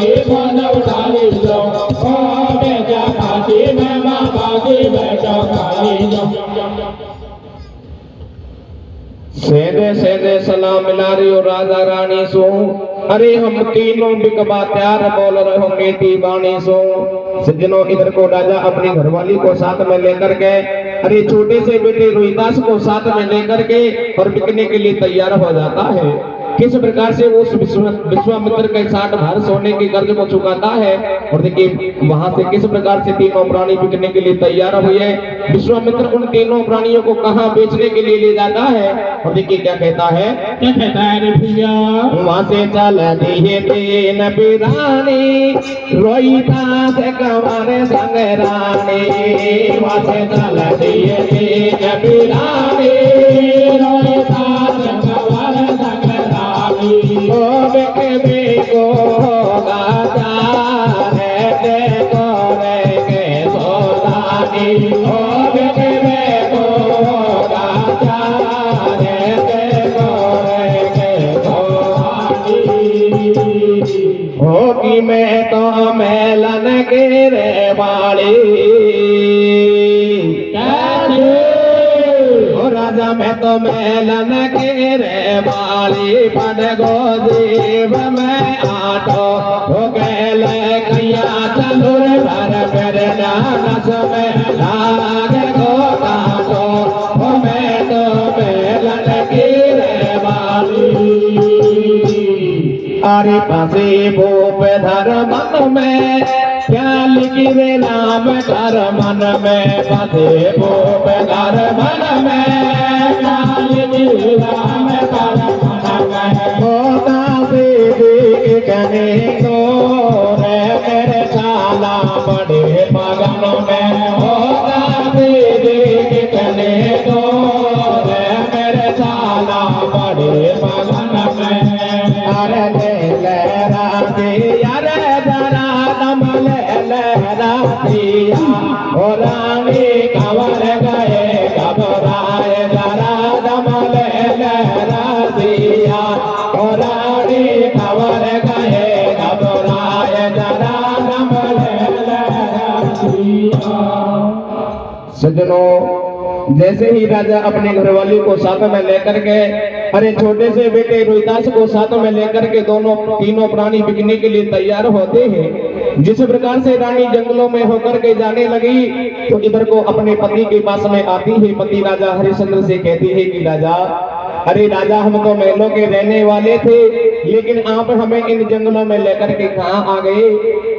काशी बोलो डाली जो ओ बेजा काशी में माँ बाजी बैठो काली जो सेदे सेदे सलाम मिला रही हो राजा रानी सो। अरे हम तीनों बिकबा त्यार बोल रहे हो मेरी बाणी सो। सज्जनों इधर को राजा अपनी घरवाली को साथ में लेकर के अरे छोटे से बेटे रोहिदास को साथ में लेकर के और बिकने के लिए तैयार हो जाता है। किस प्रकार से वो विश्वामित्र के साथ भार सोने के कर्ज को चुकाता है और देखिए वहां से किस प्रकार से तीनों प्राणी बिकने के लिए तैयार हुए। विश्वामित्र उन तीनों प्राणियों को कहां बेचने के लिए ले जाता है और देखिए क्या कहता है रे भैया वहां से चल दिए तीन प्राणी रोहिदास कंवर संग रानी। वहां से चल दिए तीन प्राणी रोहिदास कंवर संग ओ बेके को गाता है देखो रे के सोदानी। ओ बेके को गाता है देखो रे के सोदानी। हो कि मैं तो मेलन के रे वाली राजा मैं तो मेलन के रे वाली पद गो देव में आटो हो गैल कैया चलुर भर मेरे नानस में लाग गो काटो हो मैं तो मेलन के रे वाली। अरे पासी भूप धर मन में क्या लिखी रे नाम कर मन में पासी भूप धर मन में राम कर मन में होता से कहने तो रे मेरे साला बड़े मगन में होता से कहने तो रे मेरे साला बड़े मगन में। अरे ले राती अरे जरा दम ले राती ओ रानी कंवर गए घबराए जरा सज्जनों जैसे ही राजा अपने घरवाली को साथ में लेकर के अरे छोटे से बेटे रोहिदास को साथ में लेकर के दोनों तीनों प्राणी बिकने के लिए तैयार होते हैं। जिस प्रकार से रानी जंगलों में होकर के जाने लगी तो इधर को अपने पति के पास में आती है। पति राजा हरिश्चंद्र से कहती है कि राजा अरे राजा हम तो महलों के रहने वाले थे लेकिन आप हमें इन जंगलों में लेकर के कहां आ गए।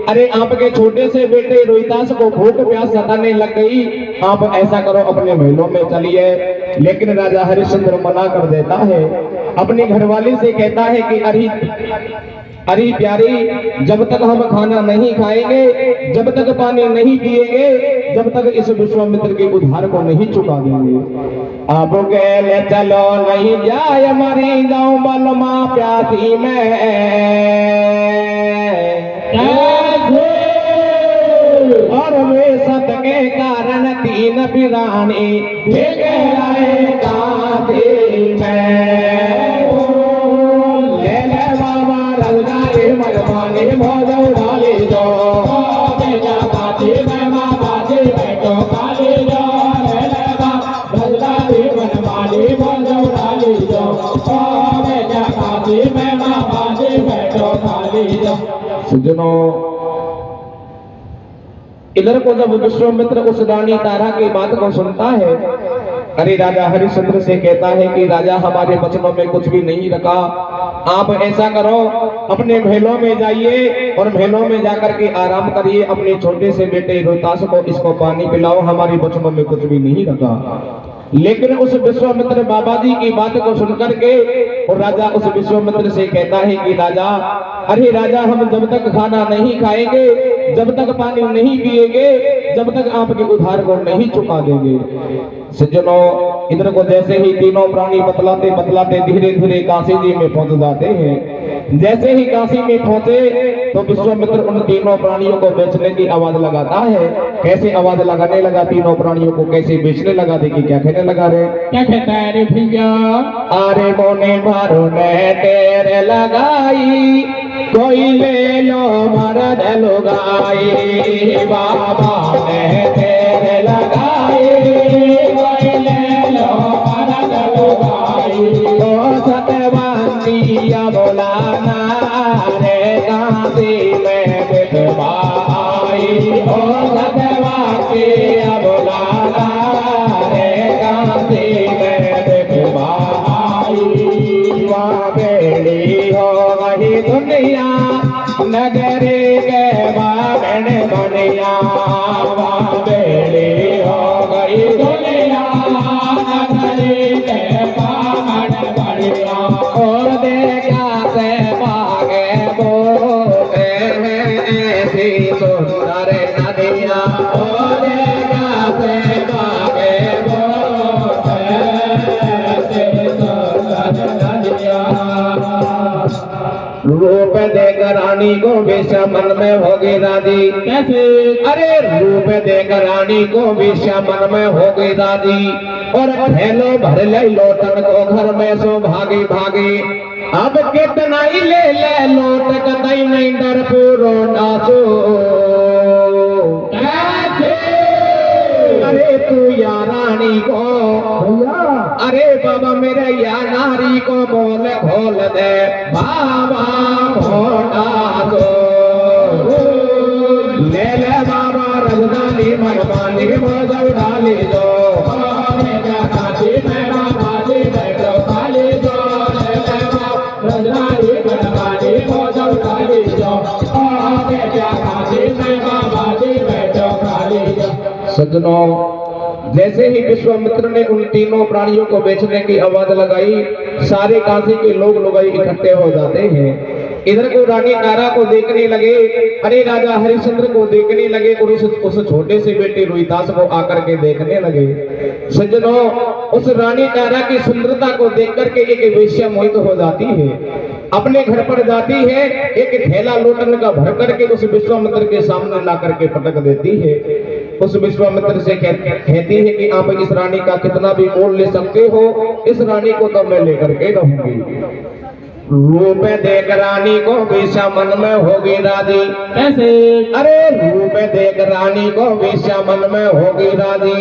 अरे आपके छोटे से बेटे रोहिदास को भूख प्यास सताने लग गई। आप ऐसा करो अपने महलों में चलिए। लेकिन राजा हरिश्चंद्र मना कर देता है। अपनी घरवाली से कहता है कि अरे प्यारी जब तक हम खाना नहीं खाएंगे जब तक पानी नहीं पिएंगे जब तक इस विश्वामित्र के उद्धार को नहीं चुका देंगे। आप ले चलो नहीं जाए मरी जाऊं बलमा प्यासी में और वे सत के कारण तीन पिरानी भेगे आए काशी में। सज्जनों इधर को जब विश्वामित्र उस रानी तारा की बात को सुनता है अरे राजा हरिश्चंद्र से कहता है कि राजा हमारे वचनों में कुछ भी नहीं रखा। आप ऐसा करो अपने महलों में जाइए और महलों में जाकर के आराम करिए। अपने छोटे से बेटे रोहिदास को इसको पानी पिलाओ। हमारे वचनों में कुछ भी नहीं रखा। लेकिन उस विश्वामित्र बाबा जी की बात को सुनकर के और राजा उस विश्वामित्र से कहता है कि राजा अरे राजा हम जब तक खाना नहीं खाएंगे जब तक पानी नहीं पिएंगे जब तक आपके उद्धार को नहीं चुका देंगे। सज्जनों इधर को जैसे ही तीनों प्राणी बतलाते बतलाते धीरे धीरे काशी जी में पहुंच जाते हैं। जैसे ही काशी में पहुंचे तो विश्वामित्र उन तीनों प्राणियों को बेचने की आवाज लगाता है। कैसे आवाज लगाने लगा तीनों प्राणियों को कैसे बेचने लगा। देखिए क्या कहने लगा रे। क्या कहता है रे भैया। अरे मोने मारो ने तेरे लगाई कोई ले लो मरद लुगाई बाबा ने तेरे लगाई कोई ले लो मरद लुगाई ओ सतवंतिया बोलाना रे काशी में बिठवा आई ओ सतवंतिया बोलाना रे काशी में बिठवा आई वहाँ बेड़ी हो गई दुनिया नगरी के बागन बनिया वहाँ बेड़ी हो गई दुनिया नगरी के बागन बनिया और देखा से बागे बोते हैं ऐसी सुंदर नदियाँ और देखा से बागे बोते ऐसी सुंदर नदियाँ रूप देख रानी को बेशा मन में होगी राजी कैसे अरे रूप देख रानी को बेशा मन में होगी राजी और थैलो भर ले लोटन को घर में सो भागी भागी अब कितना ही ले लोट कतई नहीं डर पूरो नाचो अरे तू या रानी को अरे बाबा मेरे या नारी को बोल खोल दे बाबा भोटा दो ले ले बाबा रघुनानी मनमानी मोजो डाली दो काशी में बाबा जी बैठो खाली दो ले ले रजनारी मनमानी मोजो डाली दो काशी में बाबा जी बैठो खाली दो सज्जनों जैसे ही विश्वामित्र ने उन तीनों प्राणियों को बेचने की आवाज लगाई सारे काशी के लोग इकट्ठे हो जाते हैं। इधर को रानी तारा को देखने लगे अरे राजा हरिश्चंद्र को देखने लगे और उस छोटे से बेटे रोहिदास को आकर के देखने लगे। सज्जनों उस रानी तारा की सुंदरता को देख करके एक वेश्या मोहित हो जाती है, अपने घर पर जाती है, एक थैला लोटन का भर करके उस विश्वामित्र के सामने ला करके पटक देती है। उस विश्वामित्र से कहती है कि आप इस रानी का कितना भी मोल ले सकते हो, इस रानी को तो मैं लेकर के रहूंगी। रूप देख रानी को वेश्या मन में होगी राजी कैसे अरे रूप देख रानी को वेश्या मन में होगी राजी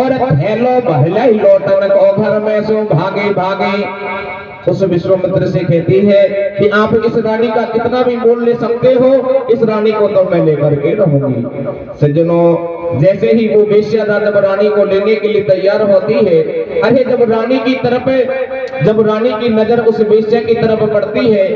और थैलो भले लोटन को घर में सो भागी भागी उस विश्वामित्र से कहती है कि आप इस रानी का कितना भी मोल ले सकते हो, इस रानी को तो मैं लेकर के रहूंगी। सज्जनों जैसे ही वो वेश्या जब रानी को लेने के लिए तैयार होती है, अरे जब रानी की नजर उस वेश्या की तरफ पड़ती है,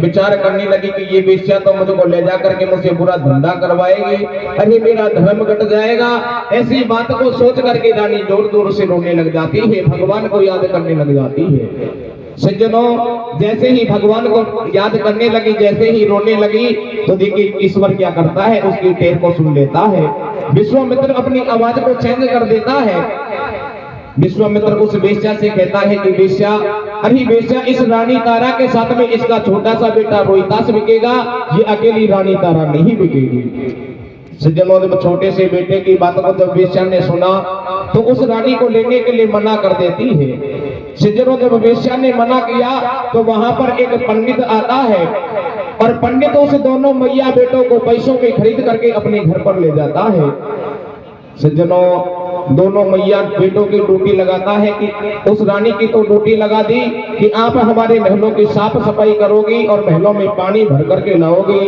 विचार करने लगी कि ये वेश्या तो मुझको ले जा करके मुझसे बुरा धंधा करवाएगी, अरे मेरा धर्म घट जाएगा। ऐसी बात को सोच करके रानी जोर जोर से रोने लग जाती है, भगवान को याद करने लग जाती है। सज्जनों जैसे ही भगवान को याद करने लगी, जैसे ही रोने लगी, तो देखिए ईश्वर क्या करता है, उसकी टेर को सुन लेता है। विश्वामित्र अपनी आवाज को चेंज कर देता है। विश्वामित्र उस वेश्या से कहता है कि वेश्या, अरे वेश्या, इस रानी तारा के साथ में इसका छोटा सा बेटा रोहिदास बिकेगा, ये अकेली रानी तारा नहीं बिकेगी। सज्जनों जब छोटे से बेटे की बात को जब वेश्या ने सुना तो उस रानी को लेने के लिए मना कर देती है। सज्जनों जब वेश्या ने मना किया तो वहां पर एक पंडित आता है और पंडित उस दोनों मैया बेटों को पैसों में खरीद करके अपने घर पर ले जाता है। सज्जनों दोनों मैया बेटों की ड्यूटी लगाता है कि उस रानी की तो ड्यूटी लगा दी कि आप हमारे महलों की साफ सफाई करोगी और महलों में पानी भर करके लाओगी।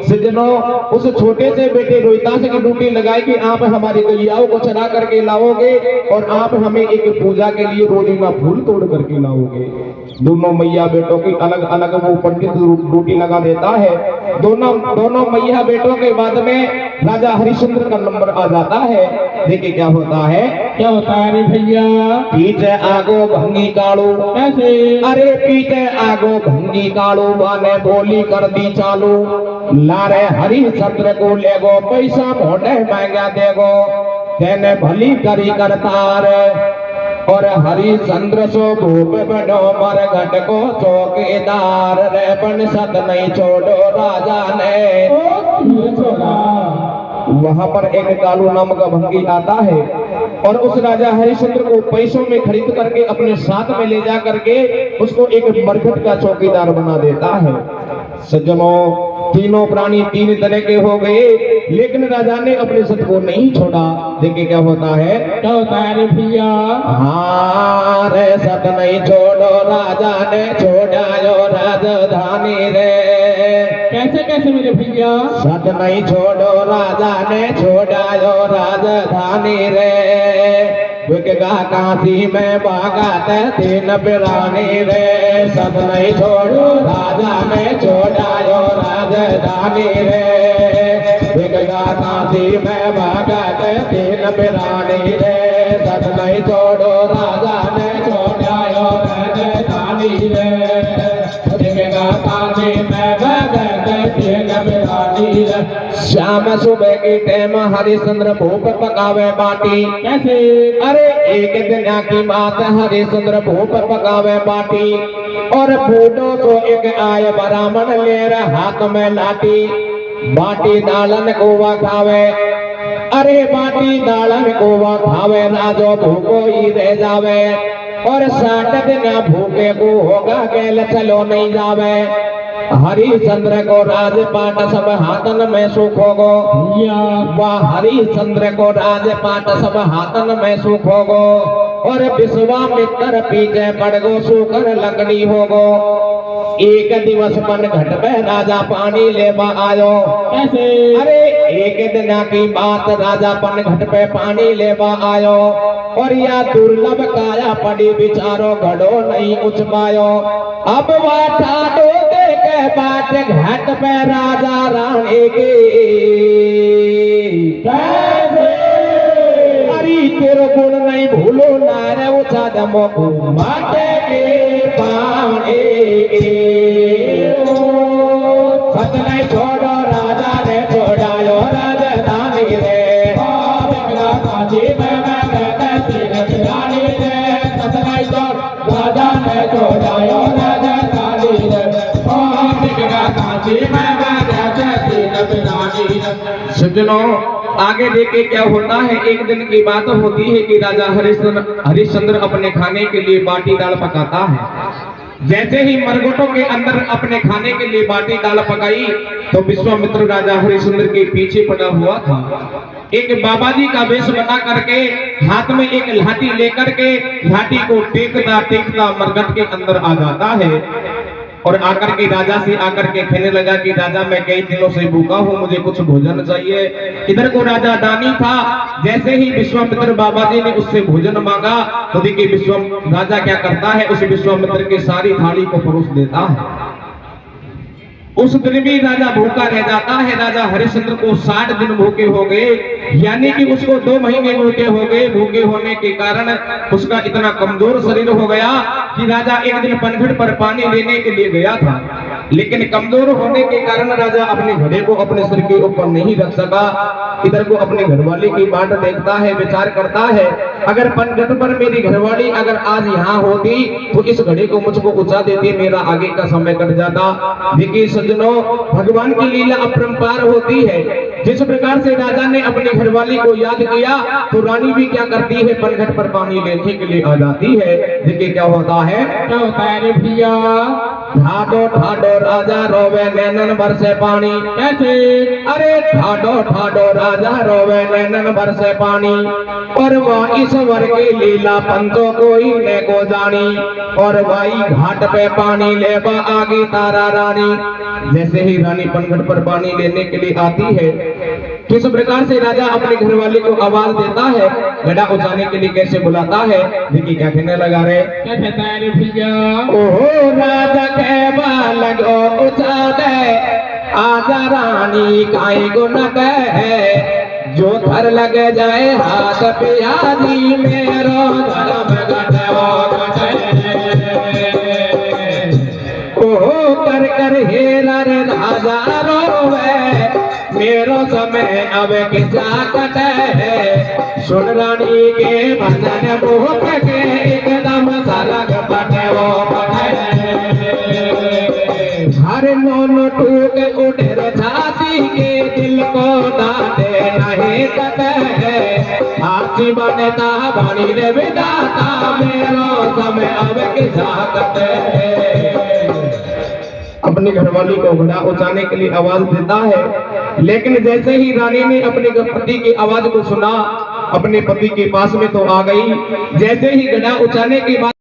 सज्जनों उस छोटे से बेटे रोहिदास की ड्यूटी लगाई कि आप हमारी गैयाओं को चरा करके लाओगे और आप हमें एक पूजा के लिए रोजीना फूल तोड़ करके लाओगे। दोनों मैया बेटों की अलग अलग वो पंडित ड्यूटी लगा देता है। दोनों मैया बेटों के बाद में राजा हरिश्चंद्र का नंबर आ जाता है। देखिए क्या होता है रे भैया, पीछे आगो भंगी काड़ू, कैसे अरे पीछे आगो भंगी काड़ू, माने बोली कर दी चालू, लारे हरिश्चंद्र को लेगो पैसा मोटे महंगा देगो, तेने भली करी करतार और हरिश्चंद्र सो भूप बनो मरघट को चौकीदार रे, पण सत नहीं छोड़ो राजा ने। वहां पर एक कालू नाम का भंगी आता है और उस राजा हरिश्चंद्र को पैसों में खरीद करके अपने साथ में ले जा करके उसको एक मरघट का चौकीदार बना देता है। सज्जनों, तीनों प्राणी तीन तरह के हो गए, लेकिन राजा ने अपने सत को नहीं छोड़ा। देखिए क्या होता है, क्या होता है रे भैया? हाँ रे सत नहीं छोड़ो, राजा ने छोड़ा जो राजधानी रे। कैसे कैसे मेरे भैया? सत नहीं छोड़ो, राजा ने छोड़ा जो राजधानी रे। बिकगा काशी में बागात तीन प्राणी रे। सत नहीं छोड़ो, राजा ने छोड़ा जो राजधानी रे। बिकगा काशी में बागात तीन प्राणी रे। सत नहीं छोड़ो, राजा ने छोड़ा जो राजधानी रे। बिकगा काशी में बागात तीन प्राणी रे। शाम सुबह के टाइम हरिश्चंद्र भूप पकावे बाटी। कैसे? अरे एक दिन की बात, हरिश्चंद्र भूप पकावे बाटी और बूढ़ों को एक आय ब्राह्मण ले रहा हाथ में लाठी। बाटी दालन गोवा खावे, अरे बाटी दालन गोवा खावे, राजो भूखो ही रह जावे। और 60 दिन भूखे को होगा गेल चलो नहीं जावे। हरिश्चंद्र को राजपाट सब हाथन में सुख होगो। वाह हरिश्चंद्र को राजपाट सब हाथन में सुख होगो। और विश्वामित्र पीछे पड़ गो सुकर लकड़ी होगो। एक दिवस मन घट में राजा पानी लेवा आयो। कैसे? अरे एक दिन की बात, राजा पन घट पे पानी लेवा आयो और या दुर्लभ काया पड़ी बिचारो घड़ो नहीं उच पायो। अब वह ठाडो देखे बाट घाट पे राजा रानी की। अरे तेरो गुण नहीं भूलो नारे उछा दमो बाटे के पानी की। सत नहीं छोड़ो, राजा ने छोड़ायो राजधानी रे। काशी में रानी रे। सत नहीं छोड़ो, राजा ने छोड़ायो राजधानी रे। काशी में सज्जनों, आगे देखे क्या होता है। एक दिन की बात होती है कि राजा हरिश्चंद्र अपने खाने के लिए बाटी दाल पकाता है। जैसे ही मरगोटों के अंदर अपने खाने के लिए बाटी दाल पकाई तो विश्वामित्र राजा हरिश्चंद्र के पीछे पड़ा हुआ था। एक बाबा जी का वेश बना करके हाथ में एक लाठी लेकर के लाठी को टेकता टेकता मरगट के अंदर आ जाता है और आकर के राजा से आकर के कहने लगा कि राजा मैं कई दिनों से भूखा हूँ, मुझे कुछ भोजन चाहिए। इधर को राजा दानी था। जैसे ही विश्वामित्र बाबा जी ने उससे भोजन मांगा तो देखिए राजा क्या करता है, उस विश्वामित्र की सारी थाली को परोस देता है। उस दिन भी राजा भूखा रह जाता है। राजा हरिश्चंद्र को 60 दिन भूखे हो गए, यानी कि उसको 2 महीने भूखे हो गए। भूखे होने के कारण उसका इतना कमजोर शरीर हो गया कि राजा एक दिन पनघट पर पानी लेने के लिए गया था, लेकिन कमजोर होने के कारण राजा अपने घड़े को अपने सिर के ऊपर नहीं रख सका। इधर को अपने घरवाली की बाट देखता है, विचार करता है अगर पनघट पर मेरी घरवाली अगर आज यहाँ होती तो इस घड़े को मुझको ऊंचा देती, मेरा आगे का समय कट जाता। देखिए सज्जनों, भगवान की लीला अपरंपार होती है। जिस प्रकार से राजा ने अपनी घरवाली को याद किया तो रानी भी क्या करती है, पनघट पर पानी लेने के लिए आ जाती है। देखिए क्या होता है, क्या होता है रे भैया? ठाडो ठाडो राजा रोवे नैनन बरसे पानी। कैसे? अरे ठाडो ठाडो राजा रोवे नैनन बरसे पानी। और वह ईश्वर की लीला पंचों कोई ने को जानी। और भाई घाट पे पानी लेवा आगे तारा रानी। जैसे ही रानी पनघट पर पानी लेने के लिए आती है, किस प्रकार से राजा अपने घरवाले को आवाज देता है, घड़ा उठाने के लिए कैसे बुलाता है। देखिए क्या कहने लगा रे, क्या कहता है रे भैया? ओहो राजा कहवा लगो उठा दे, आजा रानी काई गुण कहे, जो घर लगे जाए हाथ पियादी मेरो धर्म गटवा ओहो कर कर हेरा रे राजा रोवे, मेरो समय अब किसा कटे। सुन रानी के भजन मुख के एकदम सरग बटे वो हर नोन टूक उठे छाती के दिल को डाटे नहीं कटे। आची बनता बनी रे विदाता, मेरो समय अब किसा कटे। अपनी घरवाली को घड़ा उठाने के लिए आवाज देता है। लेकिन जैसे ही रानी ने अपने पति की आवाज को सुना, अपने पति के पास में तो आ गई। जैसे ही घड़ा उठाने के बाद